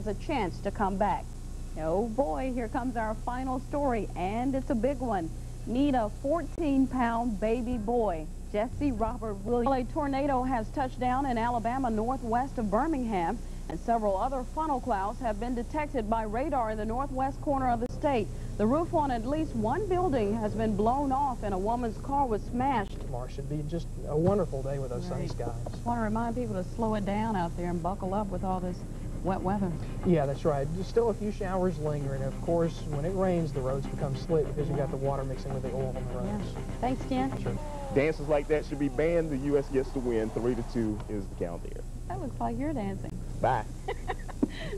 a chance to come back. Oh boy, here comes our final story, and it's a big one. Meet a 14-pound baby boy. Jesse Robert Williams. A tornado has touched down in Alabama northwest of Birmingham, and several other funnel clouds have been detected by radar in the northwest corner of the state. The roof on at least one building has been blown off and a woman's car was smashed. Tomorrow should be just a wonderful day with those sunny skies. Just want to remind people to slow it down out there and buckle up with all this wet weather. Yeah, that's right. Just still a few showers lingering. Of course, when it rains, the roads become slick because you got the water mixing with the oil on the roads. Yeah. Thanks, Ken. Sure. Dances like that should be banned. The U.S. gets to win. 3-2 is the count here. That looks like you're dancing. Bye.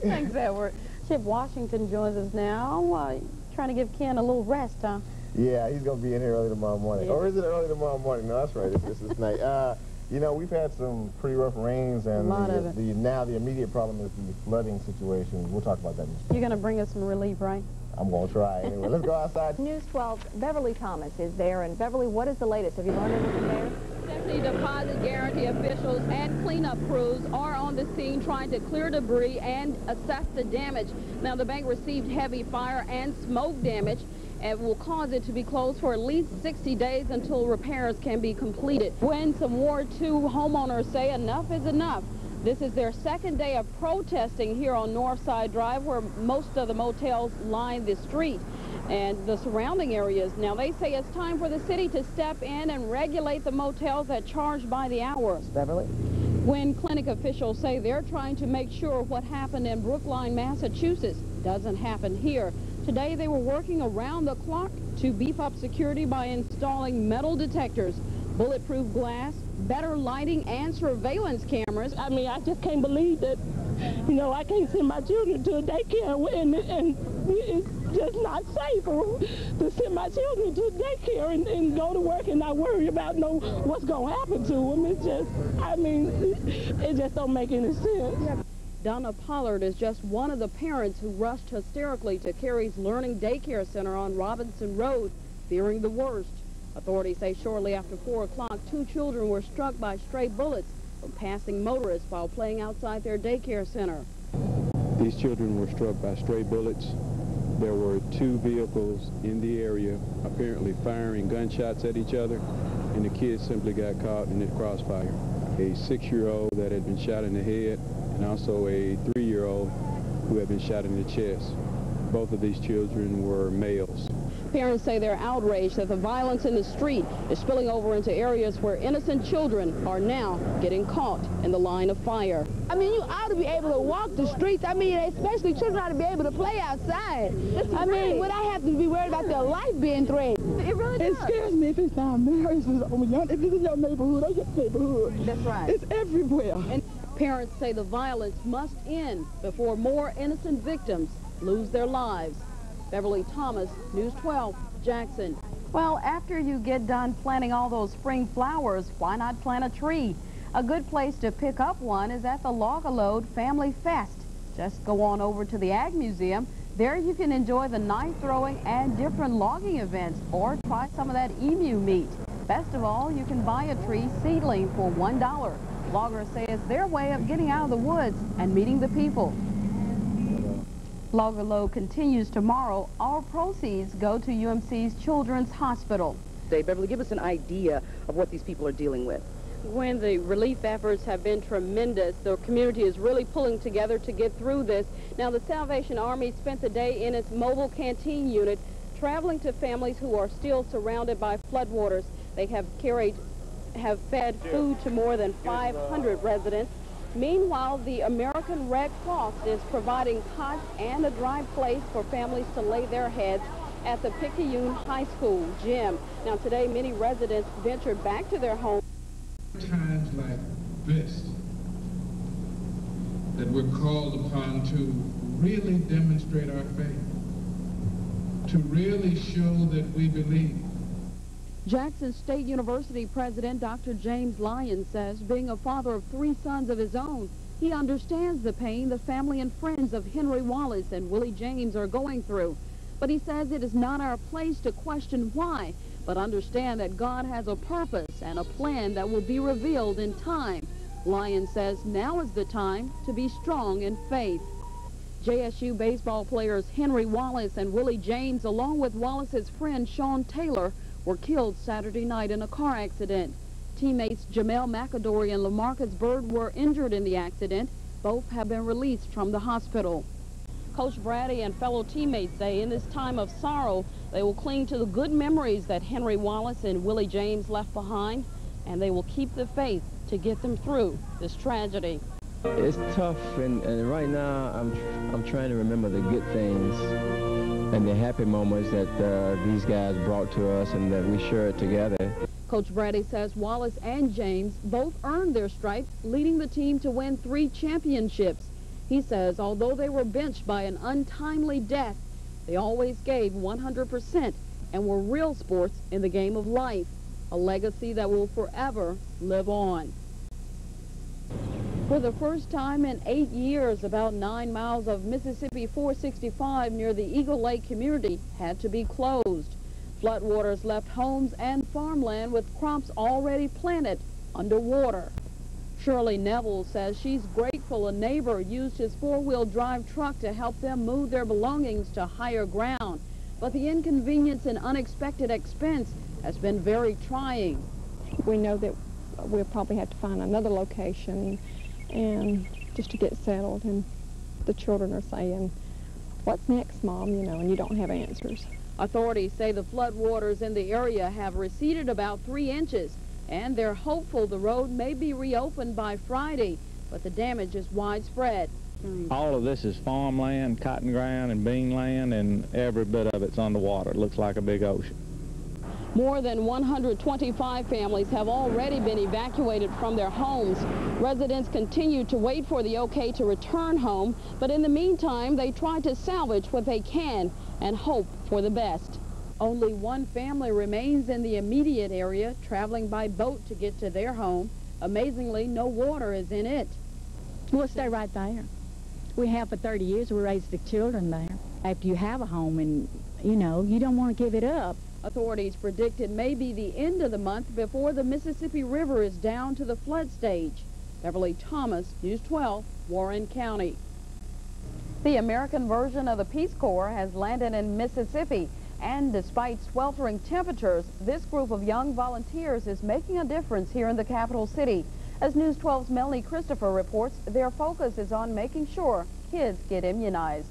Thanks, Edward. Chip Washington joins us now. Trying to give Ken a little rest, huh? Yeah, he's going to be in here early tomorrow morning. Yeah. Or is it early tomorrow morning? No, that's right. This is night. You know, we've had some pretty rough rains, and now the immediate problem is the flooding situation. We'll talk about that in a second. You're going to bring us some relief, right? I'm going to try. Anyway, let's go outside. News 12, Beverly Thomas is there. And Beverly, what is the latest? Have you learned anything there? Stephanie, deposit guarantee officials and cleanup crews are on the scene trying to clear debris and assess the damage. Now, the bank received heavy fire and smoke damage and will cause it to be closed for at least 60 days until repairs can be completed. When some Ward 2 homeowners say enough is enough. This is their second day of protesting here on Northside Drive, where most of the motels line the street and the surrounding areas. Now, they say it's time for the city to step in and regulate the motels that charge by the hour. Beverly? When clinic officials say they're trying to make sure what happened in Brookline, Massachusetts doesn't happen here. Today, they were working around the clock to beef up security by installing metal detectors, bulletproof glass, better lighting, and surveillance cameras. I mean, I just can't believe that, you know, I can't send my children to a daycare, and it's just not safe to send my children to daycare and go to work and not worry about what's going to happen to them. It's just, I mean, it just don't make any sense. Donna Pollard is just one of the parents who rushed hysterically to Carey's Learning Daycare Center on Robinson Road, fearing the worst. Authorities say shortly after 4 o'clock, 2 children were struck by stray bullets from passing motorists while playing outside their daycare center. These children were struck by stray bullets. There were 2 vehicles in the area apparently firing gunshots at each other, and the kids simply got caught in the crossfire. A 6-year-old that had been shot in the head, and also a 3-year-old who had been shot in the chest. Both of these children were males. Parents say they're outraged that the violence in the street is spilling over into areas where innocent children are now getting caught in the line of fire. I mean, you ought to be able to walk the streets. I mean, especially children ought to be able to play outside. I mean, would I have to be worried about their life being threatened? It really does. It scares me if it's down there. If it's in your neighborhood or your neighborhood. That's right. It's everywhere. And parents say the violence must end before more innocent victims lose their lives. Beverly Thomas, News 12, Jackson. Well, after you get done planting all those spring flowers, why not plant a tree? A good place to pick up one is at the Log-A-Load Family Fest. Just go on over to the Ag Museum. There you can enjoy the knife throwing and different logging events, or try some of that emu meat. Best of all, you can buy a tree seedling for $1. Loggers say it's their way of getting out of the woods and meeting the people. Log-A-Load continues tomorrow. All proceeds go to UMC's Children's Hospital. Beverly, give us an idea of what these people are dealing with. When the relief efforts have been tremendous, the community is really pulling together to get through this. Now, the Salvation Army spent the day in its mobile canteen unit, traveling to families who are still surrounded by floodwaters. They have fed food to more than 500 residents. Meanwhile, the American Red Cross is providing cots and a dry place for families to lay their heads at the Picayune High School gym. Now, today, many residents ventured back to their homes. Times like this that we're called upon to really demonstrate our faith, to really show that we believe. Jackson State University President Dr. James Lyons says, being a father of 3 sons of his own, he understands the pain the family and friends of Henry Wallace and Willie James are going through. But he says it is not our place to question why, but understand that God has a purpose and a plan that will be revealed in time. Lyons says now is the time to be strong in faith. JSU baseball players Henry Wallace and Willie James, along with Wallace's friend Sean Taylor, were killed Saturday night in a car accident. Teammates Jamel McAdory and LaMarcus Bird were injured in the accident. Both have been released from the hospital. Coach Brady and fellow teammates say in this time of sorrow, they will cling to the good memories that Henry Wallace and Willie James left behind, and they will keep the faith to get them through this tragedy. It's tough, and right now I'm trying to remember the good things and the happy moments that these guys brought to us and that we shared together. Coach Brady says Wallace and James both earned their stripes, leading the team to win 3 championships. He says although they were benched by an untimely death, they always gave 100% and were real sports in the game of life, a legacy that will forever live on. For the first time in 8 years, about 9 miles of Mississippi 465 near the Eagle Lake community had to be closed. Floodwaters left homes and farmland with crops already planted underwater. Shirley Neville says she's grateful a neighbor used his 4-wheel drive truck to help them move their belongings to higher ground. But the inconvenience and unexpected expense has been very trying. We know that we'll probably have to find another location and just to get settled, and the children are saying, "What's next, Mom?" You know, and you don't have answers. Authorities say the floodwaters in the area have receded about 3 inches, and they're hopeful the road may be reopened by Friday, but the damage is widespread. All of this is farmland, cotton ground, and bean land, and every bit of it's underwater. It looks like a big ocean. More than 125 families have already been evacuated from their homes. Residents continue to wait for the okay to return home, but in the meantime, they try to salvage what they can and hope for the best. Only one family remains in the immediate area, traveling by boat to get to their home. Amazingly, no water is in it. We'll stay right there. We have for 30 years. We raised the children there. After you have a home and, you know, you don't want to give it up. Authorities predict it may be the end of the month before the Mississippi River is down to the flood stage. Beverly Thomas, News 12, Warren County. The American version of the Peace Corps has landed in Mississippi, and despite sweltering temperatures, this group of young volunteers is making a difference here in the capital city. As News 12's Melanie Christopher reports, their focus is on making sure kids get immunized.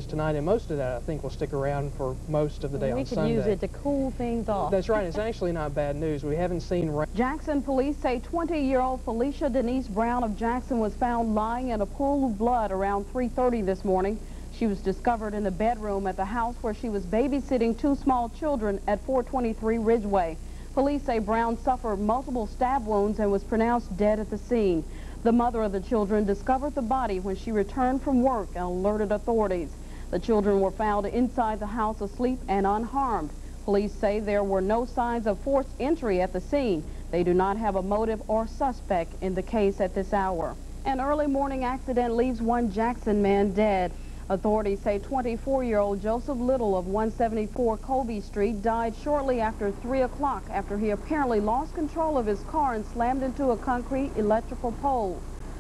Tonight, and most of that I think will stick around for most of the day on Sunday. We could use it to cool things off. That's right. It's actually not bad news. We haven't seen rain. Jackson police say 20-year-old Felicia Denise Brown of Jackson was found lying in a pool of blood around 3:30 this morning. She was discovered in the bedroom at the house where she was babysitting 2 small children at 423 Ridgeway. Police say Brown suffered multiple stab wounds and was pronounced dead at the scene. The mother of the children discovered the body when she returned from work and alerted authorities. The children were found inside the house asleep and unharmed. Police say there were no signs of forced entry at the scene. They do not have a motive or suspect in the case at this hour. An early morning accident leaves one Jackson man dead. Authorities say 24-year-old Joseph Little of 174 Colby Street died shortly after 3 o'clock after he apparently lost control of his car and slammed into a concrete electrical pole.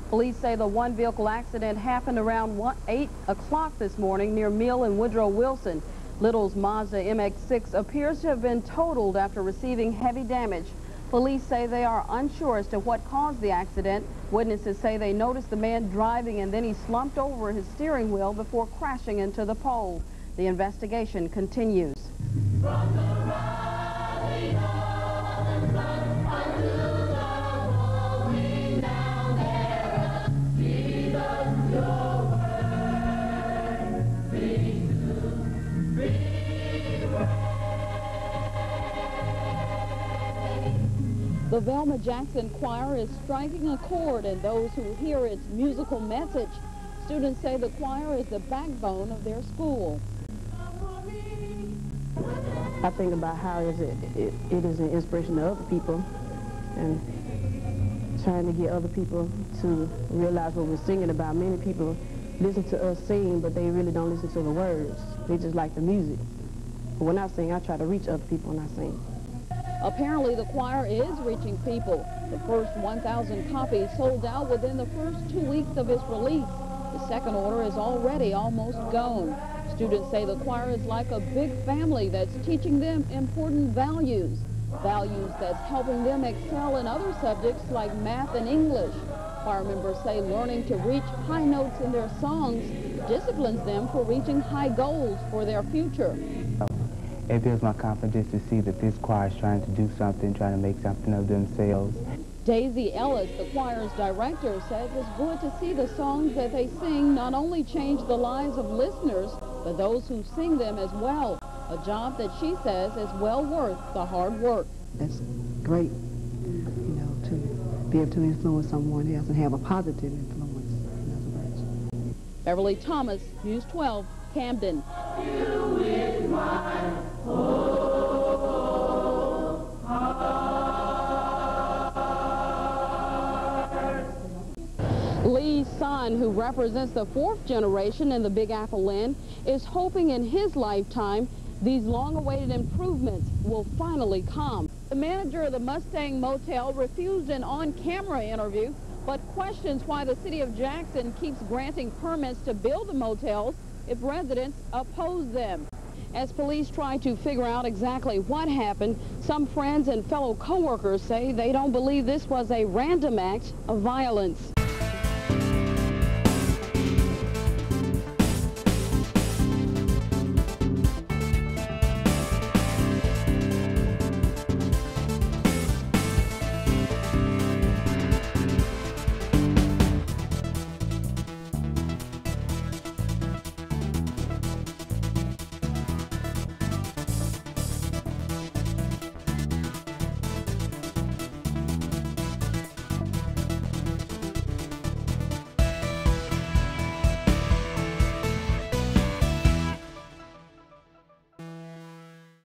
Police say the one-vehicle accident happened around 8 o'clock this morning near Mill and Woodrow Wilson. Little's Mazda MX-6 appears to have been totaled after receiving heavy damage. Police say they are unsure as to what caused the accident. Witnesses say they noticed the man driving and then he slumped over his steering wheel before crashing into the pole. The investigation continues. From the rising of the sun unto the going down thereof, Jesus, your word brings to bring praise. The Velma Jackson Choir is striking a chord in those who hear its musical message. Students say the choir is the backbone of their school. I think about how it is an inspiration to other people and trying to get other people to realize what we're singing about. Many people listen to us sing, but they really don't listen to the words. They just like the music. But when I sing, I try to reach other people when I sing. Apparently, the choir is reaching people. The first 1,000 copies sold out within the first 2 weeks of its release. The second order is already almost gone. Students say the choir is like a big family that's teaching them important values. Values that's helping them excel in other subjects like math and English. Choir members say learning to reach high notes in their songs disciplines them for reaching high goals for their future. It builds my confidence to see that this choir is trying to do something, trying to make something of themselves. Daisy Ellis, the choir's director, says it's good to see the songs that they sing not only change the lives of listeners, but those who sing them as well. A job that she says is well worth the hard work. That's great, you know, to be able to influence someone else and have a positive influence, in other words. Beverly Thomas, News 12, Camden. Lee's son, who represents the fourth generation in the Big Apple Land, is hoping in his lifetime these long-awaited improvements will finally come. The manager of the Mustang Motel refused an on-camera interview, but questions why the city of Jackson keeps granting permits to build the motels if residents oppose them. As police try to figure out exactly what happened, some friends and fellow co-workers say they don't believe this was a random act of violence.